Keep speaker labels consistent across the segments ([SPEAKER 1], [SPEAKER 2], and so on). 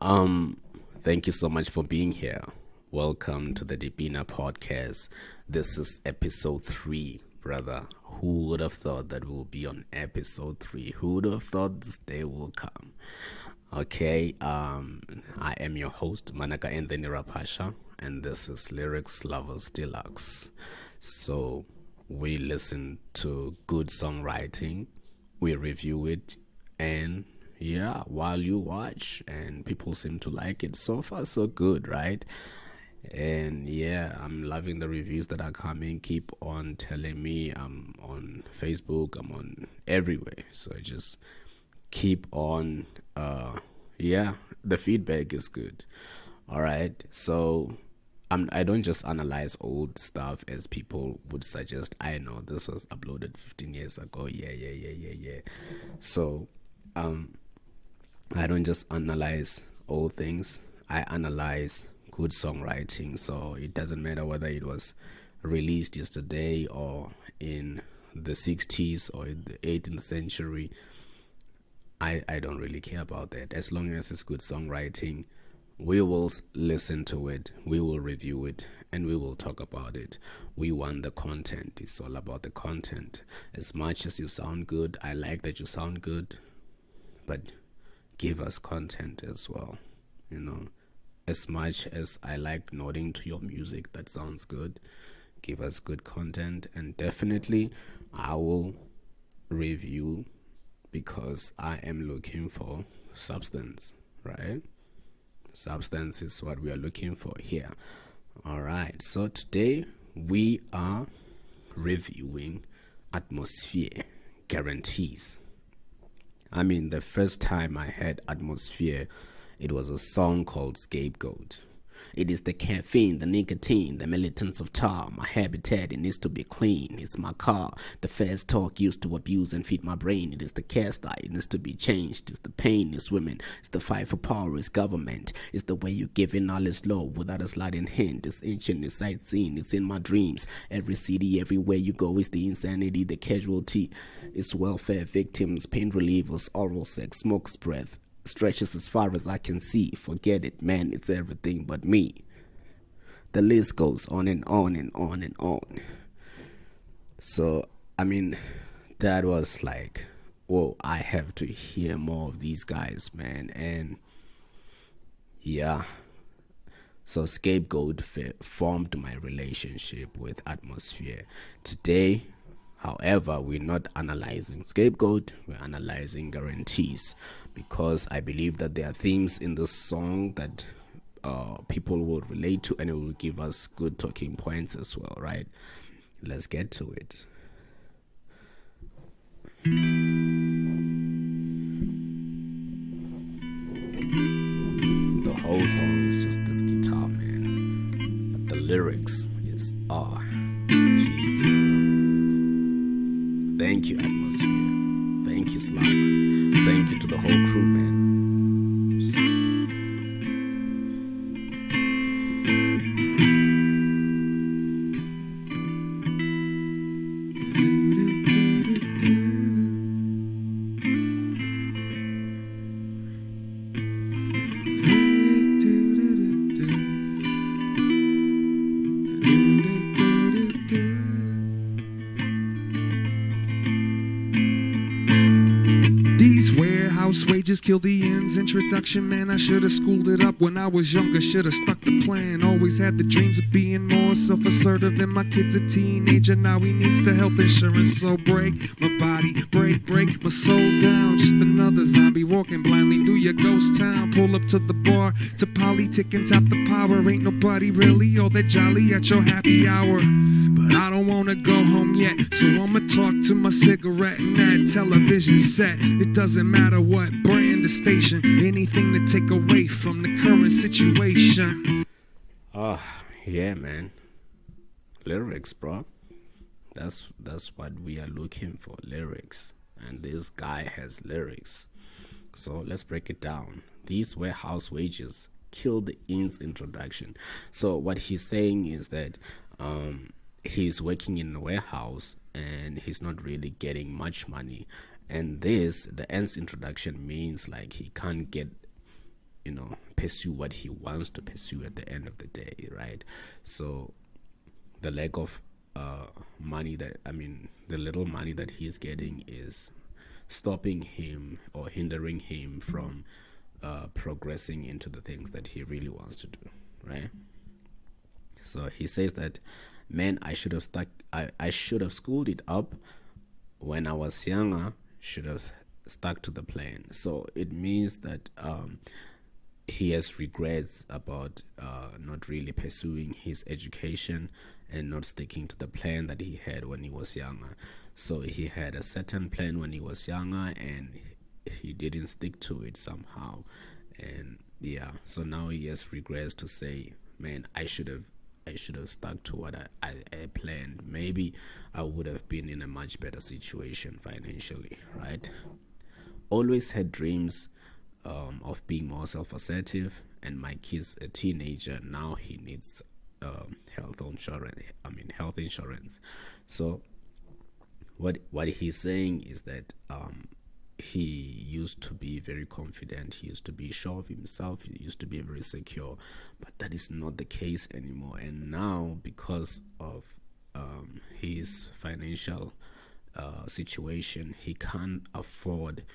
[SPEAKER 1] Um, Thank you so much for being here. Welcome to the Dipina podcast. This is episode 3, brother. Who would have thought that we'll be on episode 3? Who would have thought this day will come? Okay, I am your host, Manaka Anthony Raphasha, and this is Lyrics Lovers Deluxe. So, we listen to good songwriting, we review it, and yeah, while you watch, and people seem to like it. So far, so good, right? And yeah, I'm loving the reviews that are coming. Keep on telling me. I'm on Facebook, I'm on everywhere. So just keep on. Yeah, the feedback is good. All right. So I don't just analyze old stuff as people would suggest. I know this was uploaded 15 years ago. Yeah. So I don't just analyze old things. I analyze good songwriting. So it doesn't matter whether it was released yesterday or in the 60s or in the 18th century. I don't really care about that. As long as it's good songwriting, we will listen to it, we will review it, and we will talk about it. We want the content. It's all about the content. As much as you sound good, I like that you sound good, but give us content as well. You know, as much as I like nodding to your music that sounds good, give us good content, and definitely I will review because I am looking for substance, right? Substance is what we are looking for here. All right, so today we are reviewing Atmosphere Guarantees. I mean, the first time I heard Atmosphere, it was a song called Scapegoat. It is the caffeine, the nicotine, the militants of tar. My habitat, it needs to be clean. It's my car. The fast talk used to abuse and feed my brain. It is the cast eye, it needs to be changed. It's the pain, it's women. It's the fight for power, it's government. It's the way you give in all is low without a sliding hand. It's ancient, it's sightseeing, it's in my dreams. Every city, everywhere you go is the insanity, the casualty. It's welfare victims, pain relievers, oral sex, smoke's breath. Stretches as far as I can see. Forget it, man, it's everything but me. The list goes on and on and on and on. So, I mean, that was like, whoa, I have to hear more of these guys, man. And yeah, so Scapegoat formed my relationship with Atmosphere. Today, however, we're not analyzing Scapegoat, we're analyzing Guarantees, because I believe that there are themes in this song that people will relate to, and it will give us good talking points as well, right? Let's get to it. The whole song is just this guitar, man. But the lyrics is, jeez, man. Thank you, Atmosphere. Thank you, Slack. Thank you to the whole crew, man.
[SPEAKER 2] Warehouse wages kill the ends. Introduction, man, I should have schooled it up when I was younger. Should have stuck the plan. Always had the dreams of being more self-assertive. And my kid's a teenager, now he needs the health insurance. So break my body, break my soul down. Just another zombie walking blindly through your ghost town. Pull up to the bar, to politic and tap the power. Ain't nobody really all that jolly at your happy hour. But I don't wanna go home yet, so I'ma talk to my cigarette and that television set. It doesn't matter what brand or station, anything to take away from the current situation.
[SPEAKER 1] Yeah, man. Lyrics, bro. That's what we are looking for, lyrics. And this guy has lyrics. So let's break it down. These warehouse wages kill the in's introduction. So what he's saying is that he's working in a warehouse and he's not really getting much money, and the end's introduction means like he can't get pursue what he wants to pursue at the end of the day, right? So the lack of money the little money that he's getting is stopping him or hindering him from progressing into the things that he really wants to do, right? So he says that, man, I should have schooled it up when I was younger, should have stuck to the plan. So it means that he has regrets about not really pursuing his education and not sticking to the plan that he had when he was younger. So he had a certain plan when he was younger and he didn't stick to it somehow. And yeah, so now he has regrets to say, man, I should have stuck to what I planned. Maybe I would have been in a much better situation financially, right? Always had dreams of being more self-assertive, and my kid's a teenager now. He needs health insurance. So what he's saying is that he used to be very confident, he used to be sure of himself, he used to be very secure, but that is not the case anymore. And now, because of his financial situation, he can't afford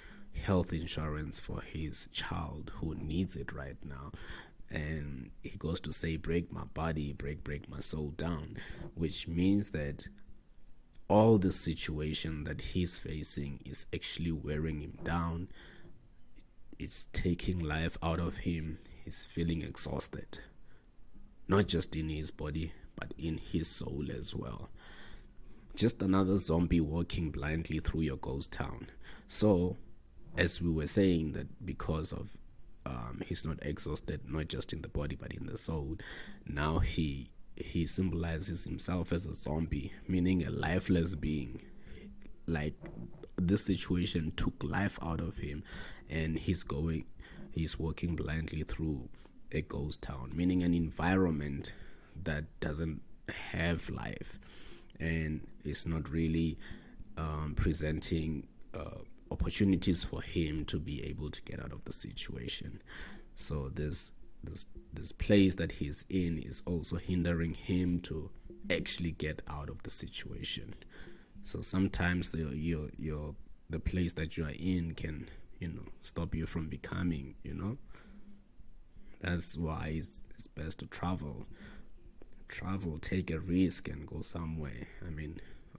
[SPEAKER 1] health insurance for his child who needs it right now. And he goes to say, break my body, break my soul down, which means that all the situation that he's facing is actually wearing him down. It's taking life out of him. He's feeling exhausted, not just in his body but in his soul as well. Just another zombie walking blindly through your ghost town. So as we were saying, that because of he's not exhausted, not just in the body but in the soul, now he symbolizes himself as a zombie, meaning a lifeless being. Like, this situation took life out of him, and he's walking blindly through a ghost town, meaning an environment that doesn't have life and is not really presenting opportunities for him to be able to get out of the situation. So this place that he's in is also hindering him to actually get out of the situation. So sometimes the place that you are in can, stop you from becoming, That's why it's best to travel, take a risk and go somewhere.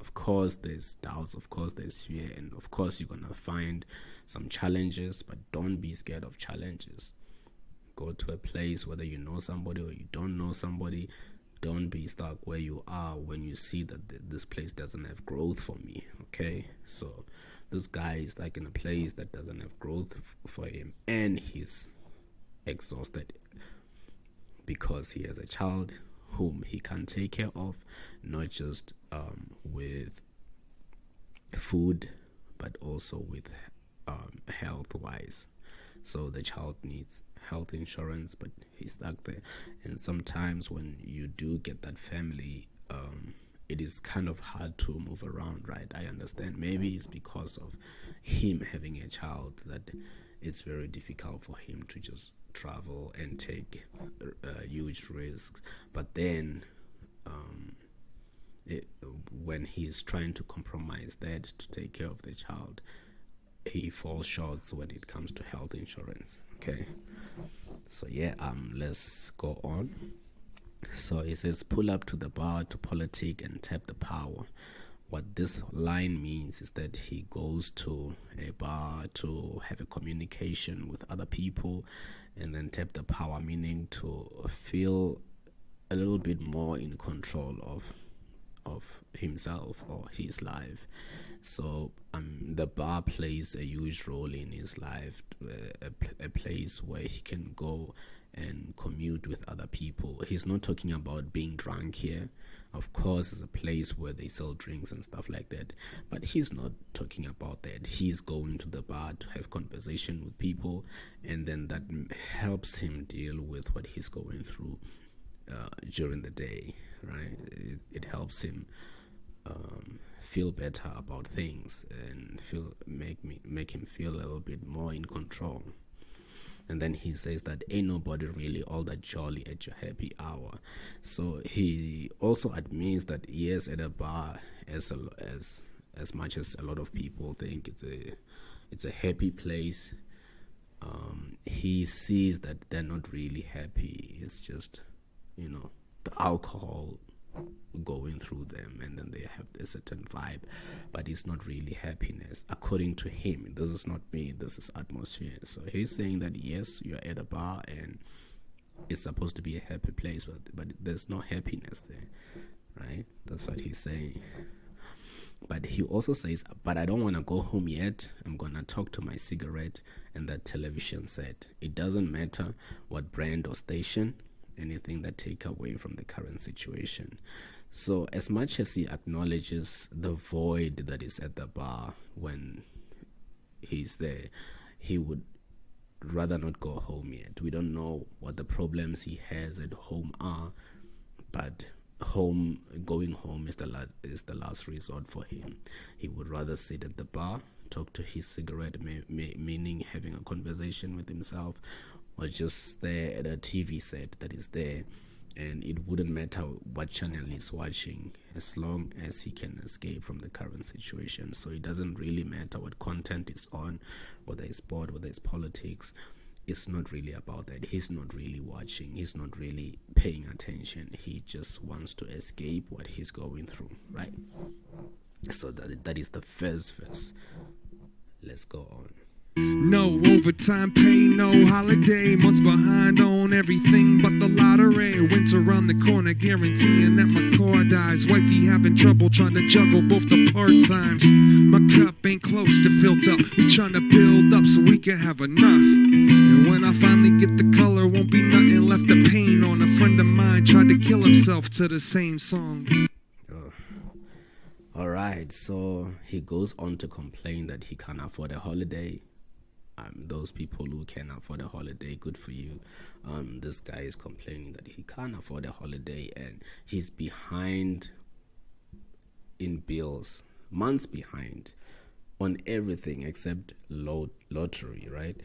[SPEAKER 1] Of course there's doubts, of course there's fear, and of course you're gonna find some challenges, but don't be scared of challenges. Go to a place, whether you know somebody or you don't know somebody. Don't be stuck where you are when you see that this place doesn't have growth for me. Okay, so this guy is like in a place that doesn't have growth for him, and he's exhausted because he has a child whom he can't take care of, not just with food but also with health wise. So the child needs health insurance, but he's stuck there. And sometimes when you do get that family, it is kind of hard to move around, right? I understand. Maybe it's because of him having a child that it's very difficult for him to just travel and take huge risks. But then when he's trying to compromise that to take care of the child, he falls short when it comes to health insurance. Okay, so yeah, let's go on. So it says, pull up to the bar to politic and tap the power. What this line means is that he goes to a bar to have a communication with other people and then tap the power, meaning to feel a little bit more in control of himself or his life. So the bar plays a huge role in his life, a place where he can go and commute with other people. He's not talking about being drunk here. Of course, it's a place where they sell drinks and stuff like that, but he's not talking about that. He's going to the bar to have conversation with people, and then that helps him deal with what he's going through during the day, right? It helps him feel better about things and make him feel a little bit more in control. And then he says that ain't nobody really all that jolly at your happy hour. So he also admits that yes, at a bar, as much as a lot of people think it's a happy place, he sees that they're not really happy. It's just, the alcohol going through them, and then they have a certain vibe, but it's not really happiness according to him. This is not me, this is atmosphere. So he's saying that yes, you're at a bar and it's supposed to be a happy place, but there's no happiness there, right? That's what he's saying. But he also says, but I don't want to go home yet. I'm going to talk to my cigarette and that television set. It doesn't matter what brand or station, anything that take away from the current situation. So as much as he acknowledges the void that is at the bar when he's there, he would rather not go home yet. We don't know what the problems he has at home are, but going home is the last resort for him. He would rather sit at the bar, talk to his cigarette, meaning having a conversation with himself, or just stare at a TV set that is there, and it wouldn't matter what channel he's watching as long as he can escape from the current situation. So it doesn't really matter what content is on, whether it's sport, whether it's politics. It's not really about that. He's not really watching. He's not really paying attention. He just wants to escape what he's going through, right? So that is the first verse. Let's go on.
[SPEAKER 2] No overtime pay, no holiday. Months behind on everything but the lottery. Winter around the corner, guaranteeing that my car dies. Wifey having trouble trying to juggle both the part-times. My cup ain't close to filled up. We trying to build up so we can have enough. And when I finally get the color, won't be nothing left to paint on. A friend of mine tried to kill himself to the same song.
[SPEAKER 1] Alright, so he goes on to complain that he can't afford a holiday. Those people who can afford a holiday, good for you. This guy is complaining that he can't afford a holiday and he's behind in bills, months behind on everything except lottery, right?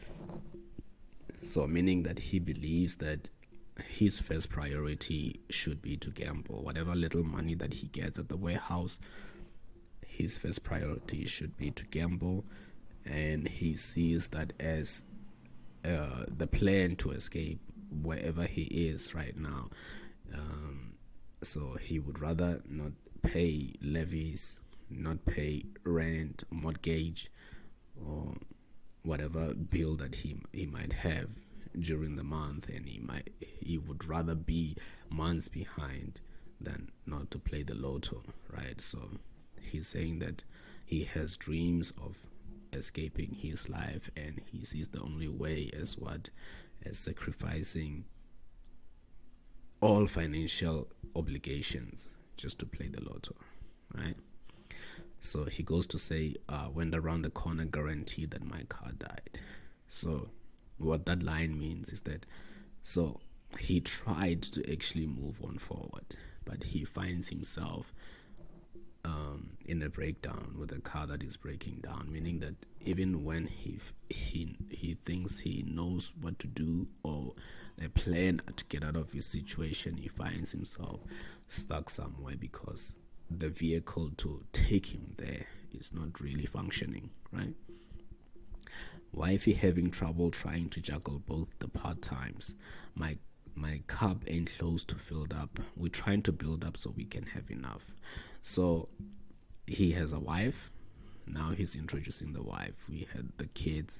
[SPEAKER 1] So meaning that he believes that his first priority should be to gamble. Whatever little money that he gets at the warehouse, his first priority should be to gamble. And he sees that as the plan to escape wherever he is right now. So he would rather not pay levies, not pay rent, mortgage, or whatever bill that he might have during the month, and he would rather be months behind than not to play the lotto, right? So he's saying that he has dreams of escaping his life, and he sees the only way as sacrificing all financial obligations just to play the lotto, right? So he goes to say, went around the corner, guaranteed that my car died. So what that line means is that, so he tried to actually move on forward, but he finds himself in a breakdown with a car that is breaking down, meaning that even when he thinks he knows what to do or a plan to get out of his situation, he finds himself stuck somewhere because the vehicle to take him there is not really functioning, right? Wifey having trouble trying to juggle both the part-times. My cup ain't close to filled up. We're trying to build up so we can have enough. So he has a wife. Now he's introducing the wife. We had the kid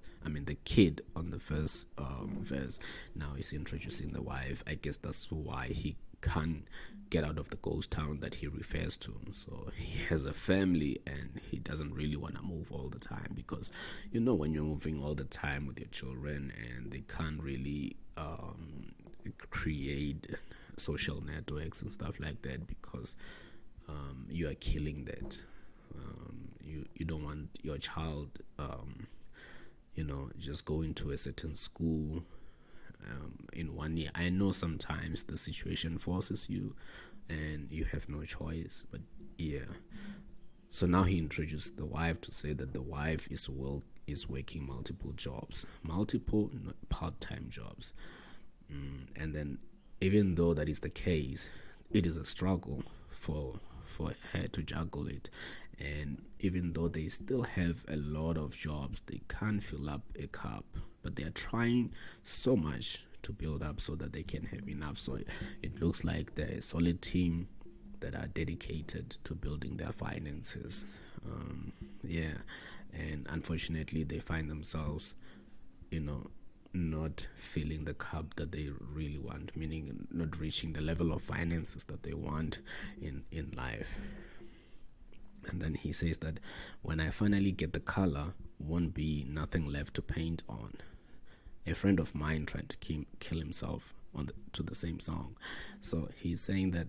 [SPEAKER 1] on the first verse. Now he's introducing the wife. I guess that's why he can't get out of the ghost town that he refers to. So he has a family and he doesn't really want to move all the time, because when you're moving all the time with your children and they can't really create social networks and stuff like that, because you are killing that. You don't want your child just going to a certain school in 1 year. I know sometimes the situation forces you and you have no choice, but yeah. So now he introduced the wife to say that the wife is is working multiple jobs, multiple part-time jobs. And then even though that is the case, it is a struggle for her to juggle it. And even though they still have a lot of jobs, they can't fill up a cup, but they are trying so much to build up so that they can have enough. So it looks like they're a solid team that are dedicated to building their finances. And unfortunately they find themselves, not filling the cup that they really want, meaning not reaching the level of finances that they want in life. And then he says that when I finally get the color, won't be nothing left to paint on. A friend of mine tried to kill himself to the same song. So he's saying that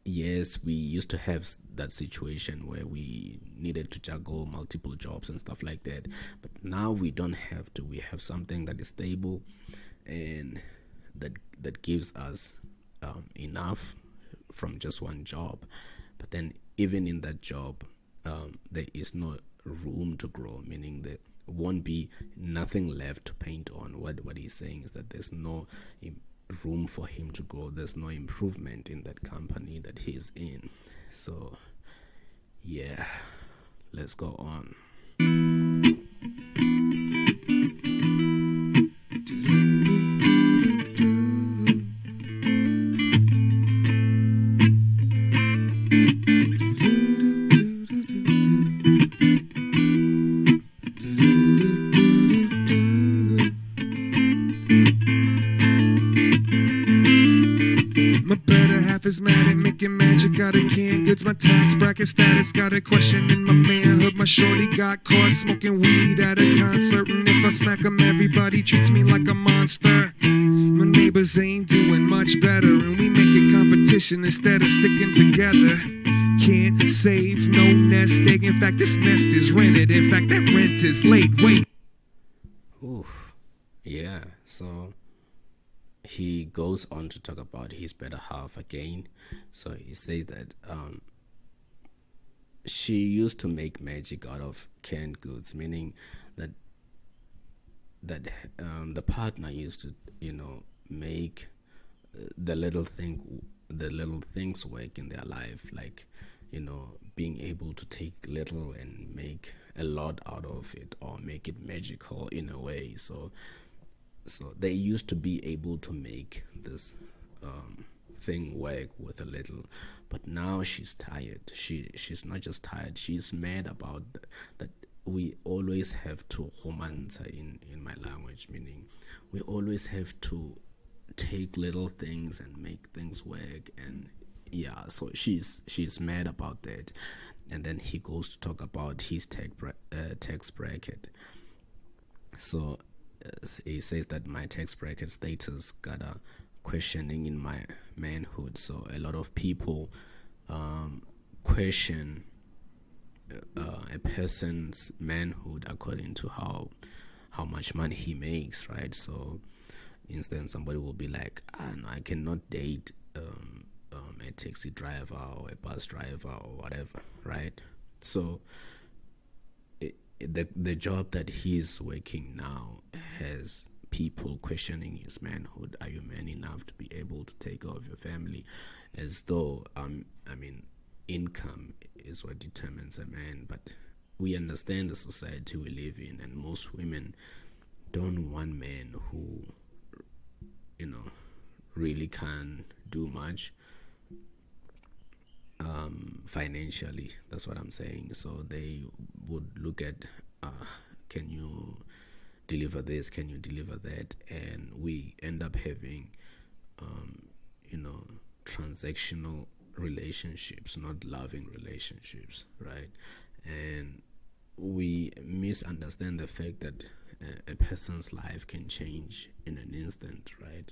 [SPEAKER 1] yes, we used to have that situation where we needed to juggle multiple jobs and stuff like that, but now we don't have to. We have something that is stable and that gives us enough from just one job. But then even in that job, there is no room to grow, meaning there won't be nothing left to paint on. What he's saying is that there's no room for him to grow. There's no improvement in that company that he's in. So yeah, let's go on.
[SPEAKER 2] Is mad at making magic out of canned goods. My tax bracket status got a question in my manhood. My shorty got caught smoking weed at a concert, and if I smack him, everybody treats me like a monster. My neighbors ain't doing much better, and we make it competition instead of sticking together. Can't save no nest egg. In fact, this nest is rented. In fact, that rent is late. Wait.
[SPEAKER 1] Oof. Yeah. So he goes on to talk about his better half again. So he says that she used to make magic out of canned goods, meaning that the partner used to make the little things work in their life, like being able to take little and make a lot out of it, or make it magical in a way. So they used to be able to make this thing work with a little, but now she's tired. She's not just tired, she's mad about that. We always have to romanza in my language, meaning we always have to take little things and make things work. And yeah, so she's mad about that. And then he goes to talk about his tax bracket. So he says that my tax bracket status got a questioning in my manhood. So a lot of people question a person's manhood according to how much money he makes, right? So instance, somebody will be like, no, I cannot date a taxi driver or a bus driver or whatever, right? So the job that he's working now has people questioning his manhood. Are you man enough to be able to take care of your family? As though income is what determines a man. But we understand the society we live in, and most women don't want men who really can't do much financially. That's what I'm saying. So they would look at can you deliver this, can you deliver that, and we end up having transactional relationships, not loving relationships, right? And we misunderstand the fact that a person's life can change in an instant, right?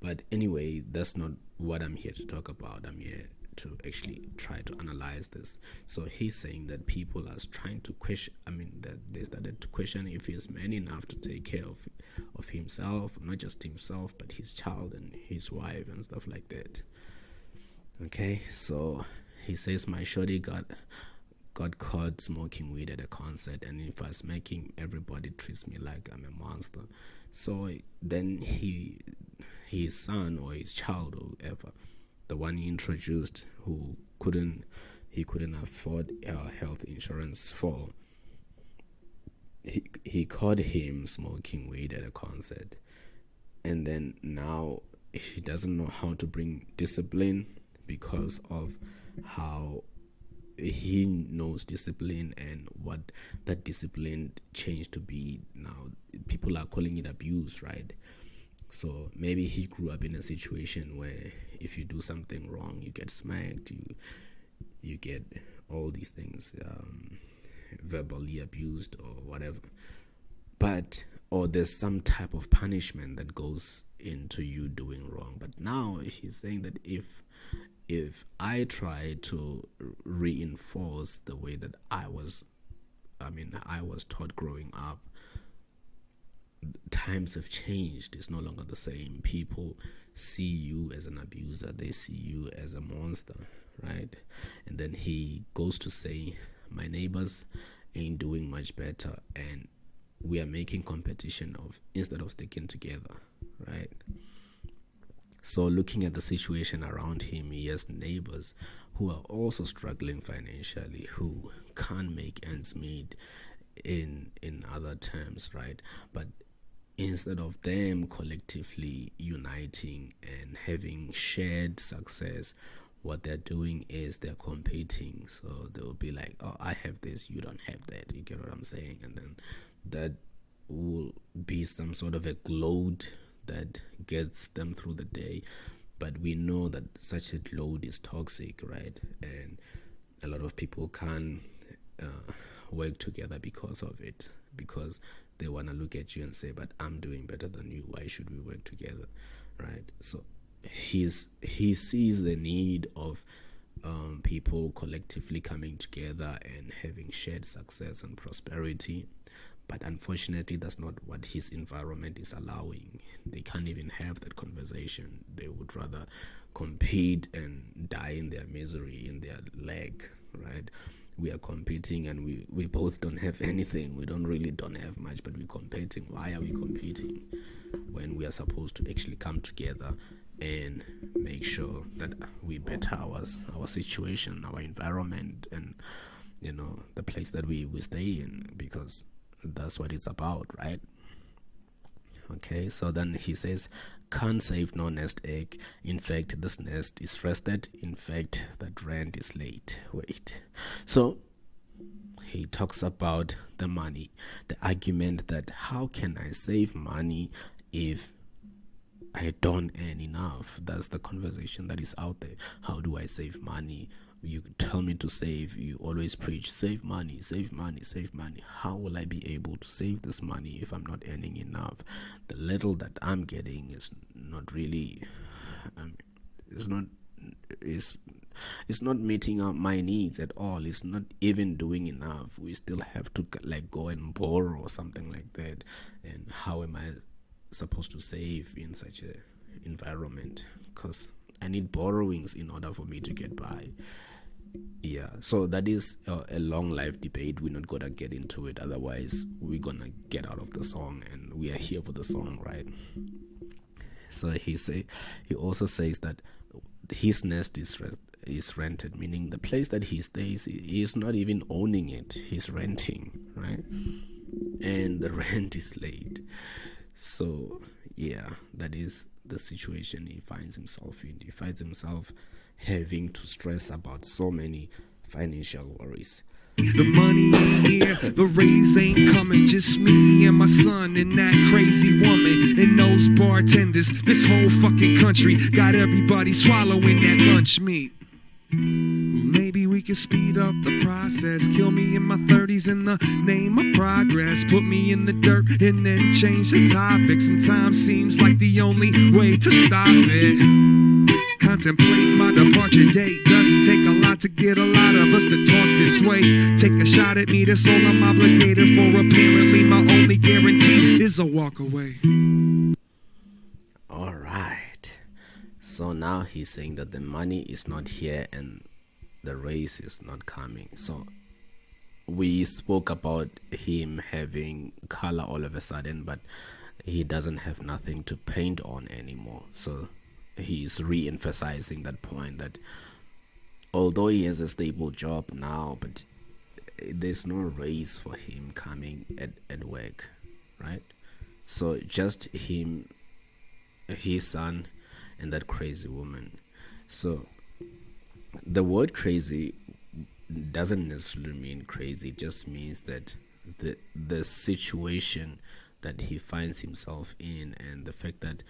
[SPEAKER 1] But anyway, that's not what I'm here to talk about. I'm here to actually try to analyze this. So he's saying that people are trying to question, that they started to question if he's man enough to take care of himself, not just himself, but his child and his wife and stuff like that. Okay, so he says my shorty got got caught smoking weed at a concert, and if I smack him, everybody treats me like I'm a monster. So then his son or his child or whoever, the one he introduced, who couldn't afford health insurance for, he caught him smoking weed at a concert, and then now he doesn't know how to bring discipline because of how he knows discipline and what that discipline changed to be. Now people are calling it abuse, right? So maybe he grew up in a situation where if you do something wrong, you get smacked, you get all these things, verbally abused or whatever. Or there's some type of punishment that goes into you doing wrong. But now he's saying that if I try to reinforce the way that I was taught growing up, times have changed. It's no longer the same. People see you as an abuser. They see you as a monster, right? And then he goes to say, my neighbors ain't doing much better, and we are making competition instead of sticking together, right? So looking at the situation around him, he has neighbors who are also struggling financially, who can't make ends meet in other terms, right? But instead of them collectively uniting and having shared success, what they're doing is they're competing. So they'll be like, oh, I have this, you don't have that. You get what I'm saying? And then that will be some sort of a gloat that gets them through the day. But we know that such a gloat is toxic, right? And a lot of people can't work together because of it, because they want to look at you and say, but I'm doing better than you, why should we work together, right? So he sees the need of people collectively coming together and having shared success and prosperity. But unfortunately, that's not what his environment is allowing. They can't even have that conversation. They would rather compete and die in their misery, in their lag, right? We are competing and we both don't have anything. We don't have much, but we're competing. Why are we competing when we are supposed to actually come together and make sure that we better our situation, our environment, and the place that we stay in, because that's what it's about, right? Okay, so then he says, can't save no nest egg. In fact, this nest is rested. In fact, that rent is late. Wait. So he talks about the money, the argument that how can I save money if I don't earn enough? That's the conversation that is out there. How do I save money? You tell me to save. You always preach, save money, save money, save money. How will I be able to save this money if I'm not earning enough? The little that I'm getting is not really, it's not meeting up my needs at all. It's not even doing enough. We still have to go and borrow or something like that. And how am I supposed to save in such a environment? Because I need borrowings in order for me to get by. Yeah, so that is a long life debate. We're not gonna get into it, otherwise we're gonna get out of the song, and we are here for the song, right? So he also says that his nest is rented, meaning the place that he stays, he is not even owning it, he's renting, right? And the rent is late. So yeah, that is the situation he finds himself in. He finds himself having to stress about so many financial worries.
[SPEAKER 2] The money ain't here, the raise ain't coming. Just me and my son and that crazy woman and those bartenders. This whole fucking country got everybody swallowing that lunch meat. Maybe we can speed up the process. Kill me in my 30s in the name of progress. Put me in the dirt and then change the topic. Sometimes seems like the only way to stop it. Contemplate my departure date. Doesn't take a lot to get a lot of us to talk this way. Take a shot at me, that's all I'm obligated for. Apparently my only guarantee is a walk away.
[SPEAKER 1] All right. So now he's saying that the money is not here and the race is not coming. So we spoke about him having color all of a sudden, but he doesn't have nothing to paint on anymore. So he's re-emphasizing that point that although he has a stable job now, but there's no raise for him coming at work, right? So just him, his son, and that crazy woman. So the word crazy doesn't necessarily mean crazy. It just means that the situation that he finds himself in, and the fact that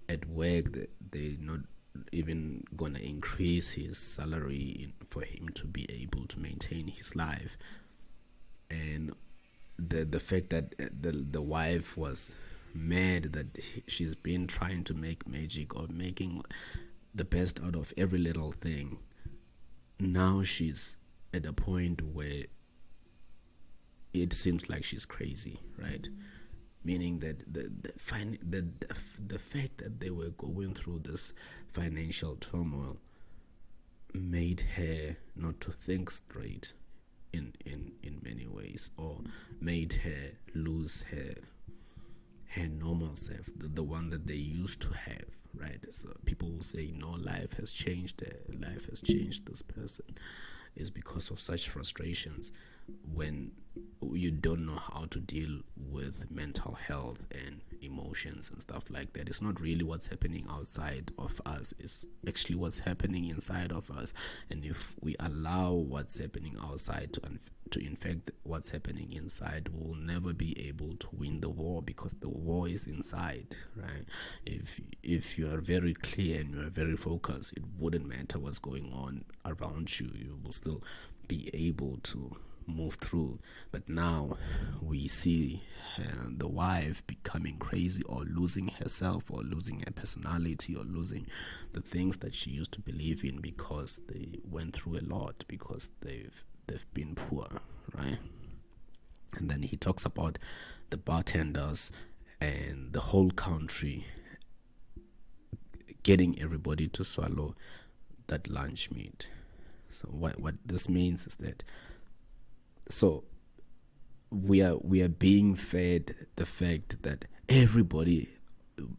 [SPEAKER 1] at work they're not even gonna increase his salary for him to be able to maintain his life, and the fact that the wife was mad that she's been trying to make magic or making the best out of every little thing. Now she's at a point where it seems like she's crazy, right? Meaning that the fact that they were going through this financial turmoil made her not to think straight in many ways, or made her lose her normal self, the one that they used to have, right? So people will say, no, life has changed this person. Is because of such frustrations when you don't know how to deal with mental health and emotions and stuff like that. It's not really what's happening outside of us, it's actually what's happening inside of us. And if we allow what's happening outside to infect what's happening inside, we'll never be able to win the war, because the war is inside, right? If you are very clear and you are very focused, it wouldn't matter what's going on around you. You will still be able to move through. But now we see the wife becoming crazy, or losing herself, or losing her personality, or losing the things that she used to believe in, because they went through a lot, because they've been poor, right? And then he talks about the bartenders and the whole country getting everybody to swallow that lunch meat. So what this means is that, so we are being fed the fact that everybody,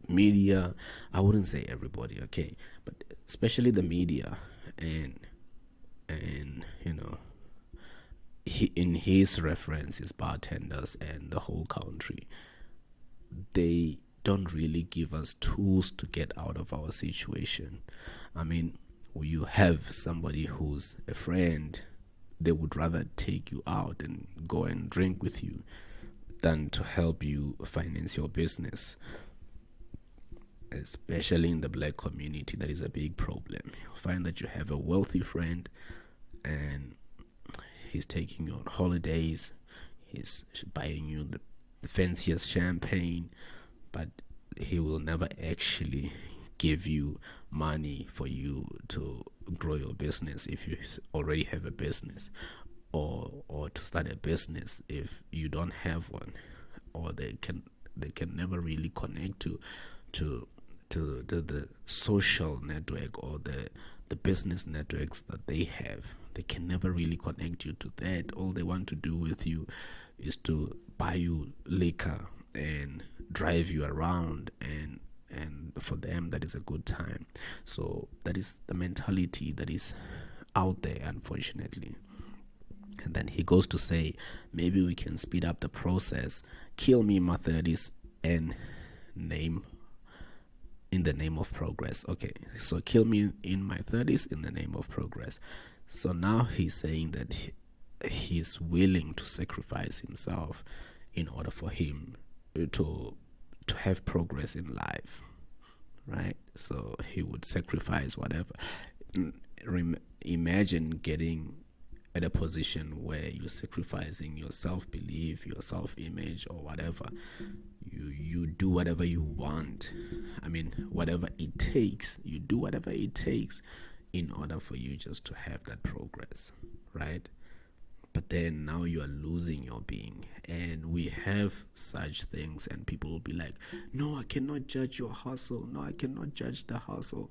[SPEAKER 1] media, I wouldn't say everybody, okay, but especially the media, and you know, in his reference is bartenders and the whole country, they don't really give us tools to get out of our situation. I mean, you have somebody who's a friend, they would rather take you out and go and drink with you than to help you finance your business. Especially in the black community, that is a big problem. You'll find that you have a wealthy friend and he's taking you on holidays, he's buying you the fanciest champagne, but he will never actually give you money for you to grow your business if you already have a business, or to start a business if you don't have one. Or they can never really connect to the social network, or the business networks that they have. They can never really connect you to that. All they want to do with you is to buy you liquor and drive you around, and for them that is a good time. So that is the mentality that is out there, unfortunately. And then he goes to say, maybe we can speed up the process, kill me in my 30s and in the name of progress. Okay, so kill me in my 30s in the name of progress. So now he's saying that he's willing to sacrifice himself in order for him to have progress in life, right? So he would sacrifice whatever. Imagine getting at a position where you're sacrificing your self-belief, your self-image, or whatever. You do whatever you want. I mean, whatever it takes. You do whatever it takes in order for you just to have that progress, right? But then now you are losing your being. And we have such things, and people will be like, no, I cannot judge your hustle. No, I cannot judge the hustle.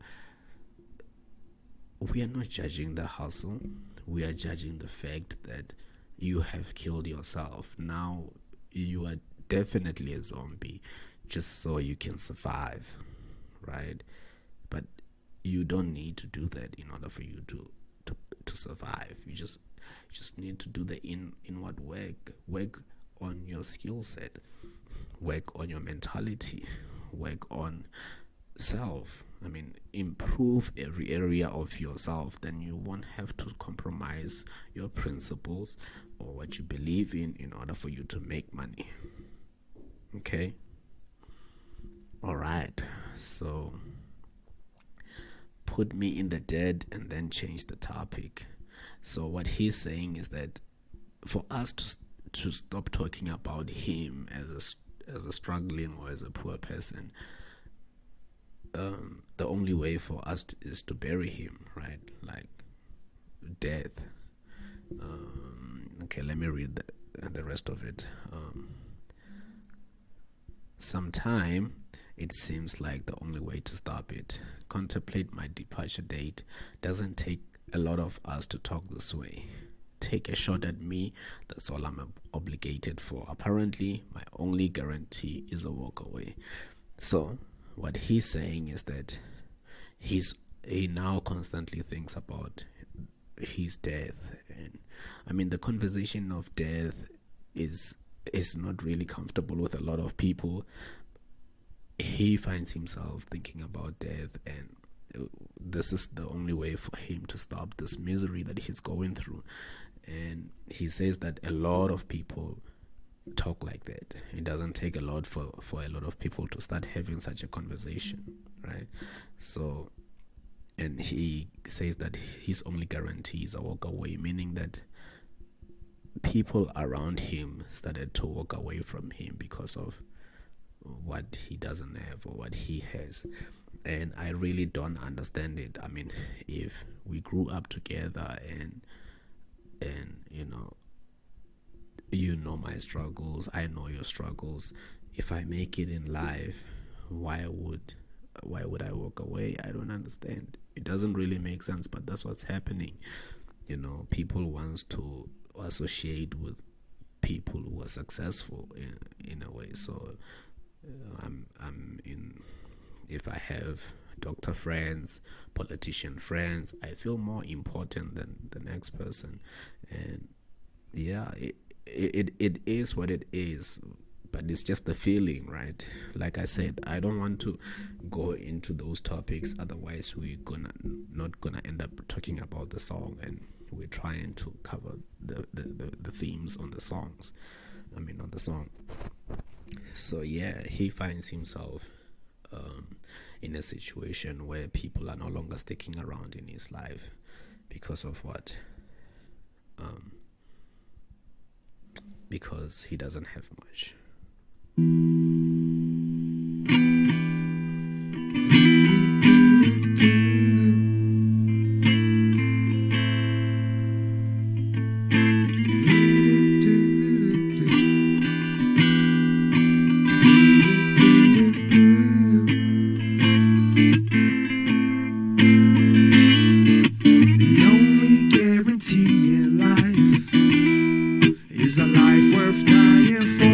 [SPEAKER 1] We are not judging the hustle. We are judging the fact that you have killed yourself. Now you are definitely a zombie just so you can survive, right? But you don't need to do that in order for you to survive. You just need to do the inward work on your skill set, work on your mentality, work on self. I mean, improve every area of yourself. Then you won't have to compromise your principles or what you believe in order for you to make money. Okay? Alright, so put me in the dead and then change the topic. So what he's saying is that for us to stop talking about him as a struggling or as a poor person, the only way for us is to bury him, right? Like death. Okay, let me read the rest of it. Sometime it seems like the only way to stop it. Contemplate my departure date. Doesn't take a lot of us to talk this way. Take a shot at me, that's all I'm obligated for. Apparently, my only guarantee is a walk away. So, what he's saying is that he now constantly thinks about his death. And I mean, the conversation of death is not really comfortable with a lot of people. He finds himself thinking about death, and this is the only way for him to stop this misery that he's going through. And he says that a lot of people talk like that. It doesn't take a lot for a lot of people to start having such a conversation, right? So, and he says that his only guarantee is a walk away, meaning that people around him started to walk away from him because of what he doesn't have or what he has. And I really don't understand it. I mean, if we grew up together and you know my struggles, I know your struggles. If I make it in life, why would I walk away? I don't understand. It doesn't really make sense, but that's what's happening. People wants to associate with people who are successful in a way. So if I have doctor friends, politician friends, I feel more important than the next person. And yeah, it is what it is, but it's just the feeling, right? Like I said, I don't want to go into those topics, otherwise we're not gonna end up talking about the song, and we're trying to cover the themes on the songs. I mean, on the song. So yeah, he finds himself in a situation where people are no longer sticking around in his life because of what? Because he doesn't have much.
[SPEAKER 2] The only guarantee in life is a life worth dying for.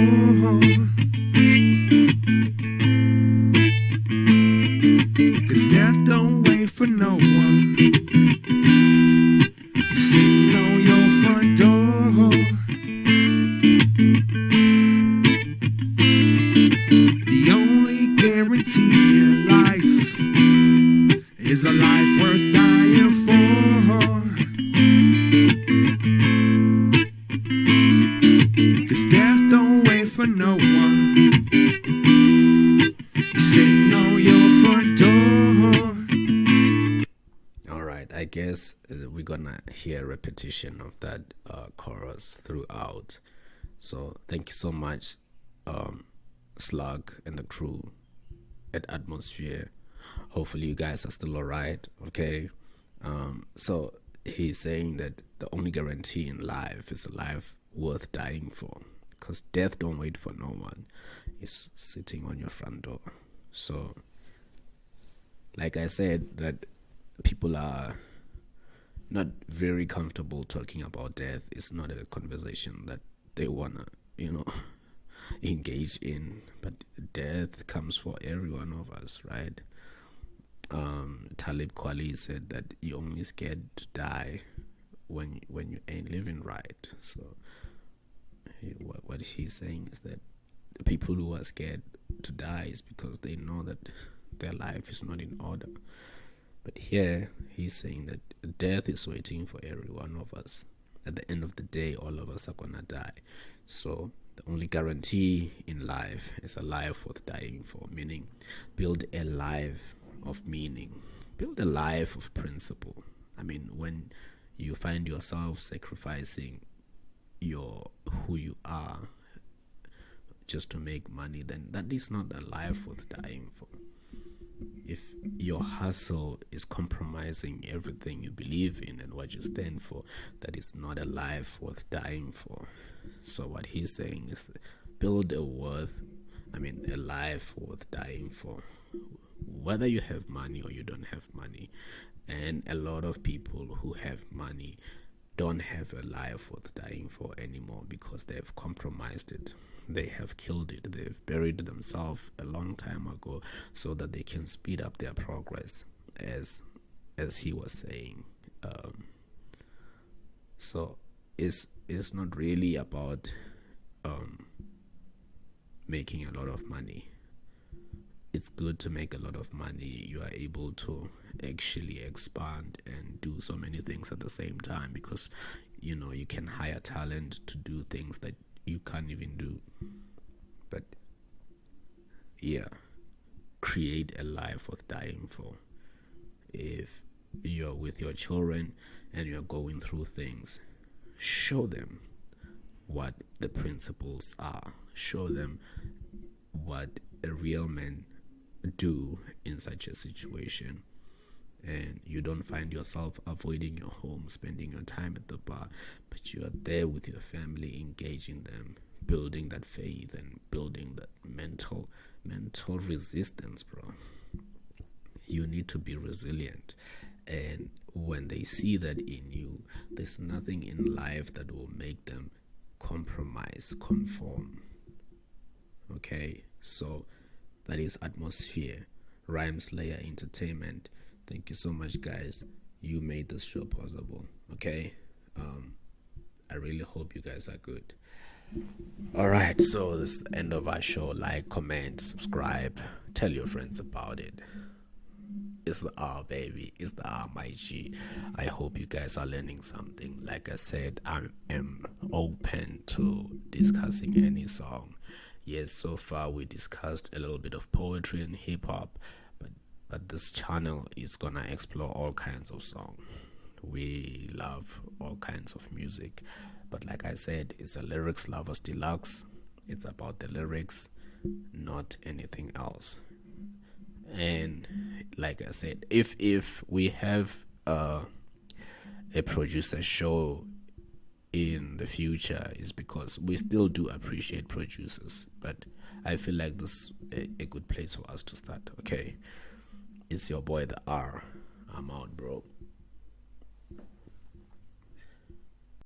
[SPEAKER 2] 'Cause death don't wait for no one. You're sitting on your front door. The only guarantee in life is a life worth dying for. 'Cause death don't wait for no one. You're sitting on your front door.
[SPEAKER 1] Alright, I guess we're gonna hear repetition of that chorus throughout. So thank you so much, Slug and the crew at Atmosphere. Hopefully you guys are still alright, okay? So he's saying that the only guarantee in life is a life worth dying for, because death don't wait for no one. It's sitting on your front door. So like I said, that people are not very comfortable talking about death. It's not a conversation that they wanna, engage in. But death comes for every one of us, right? Talib Kweli said that you're only scared to die when you ain't living right. So what he's saying is that the people who are scared to die is because they know that their life is not in order. But here he's saying that death is waiting for every one of us. At the end of the day, all of us are gonna die. So the only guarantee in life is a life worth dying for, meaning build a life of meaning, build a life of principle. I mean, when you find yourself sacrificing who you are just to make money, then that is not a life worth dying for. If your hustle is compromising everything you believe in and what you stand for, that is not a life worth dying for. So what he's saying is build a life worth dying for, whether you have money or you don't have money. And a lot of people who have money don't have a life worth dying for anymore because they've compromised it. They have killed it. They've buried themselves a long time ago so that they can speed up their progress, as he was saying. So it's not really about making a lot of money. It's good to make a lot of money. You are able to actually expand and do so many things at the same time because you can hire talent to do things that you can't even do. But yeah, create a life worth dying for. If you're with your children and you're going through things, show them what the principles are. Show them what a real man do in such a situation. And you don't find yourself avoiding your home, spending your time at the bar, but you are there with your family, engaging them, building that faith and building that mental resistance, bro. You need to be resilient. And when they see that in you, there's nothing in life that will make them compromise, conform. Okay, so that is Atmosphere, Rhyme Slayer Entertainment. Thank you so much, guys. You made this show possible. Okay, I really hope you guys are good. All right, so this is the end of our show. Like, comment, subscribe, tell your friends about it. It's the R, baby. It's the R, my G. I hope you guys are learning something. Like I said, I am open to discussing any song. Yes, so far we discussed a little bit of poetry and hip-hop, but this channel is gonna explore all kinds of songs. We love all kinds of music, but like I said, it's a lyrics lovers deluxe. It's about the lyrics, not anything else. And like I said, if we have a producer show in the future, is because we still do appreciate producers, but I feel like this is a good place for us to start. Okay, it's your boy the R. I'm out, bro.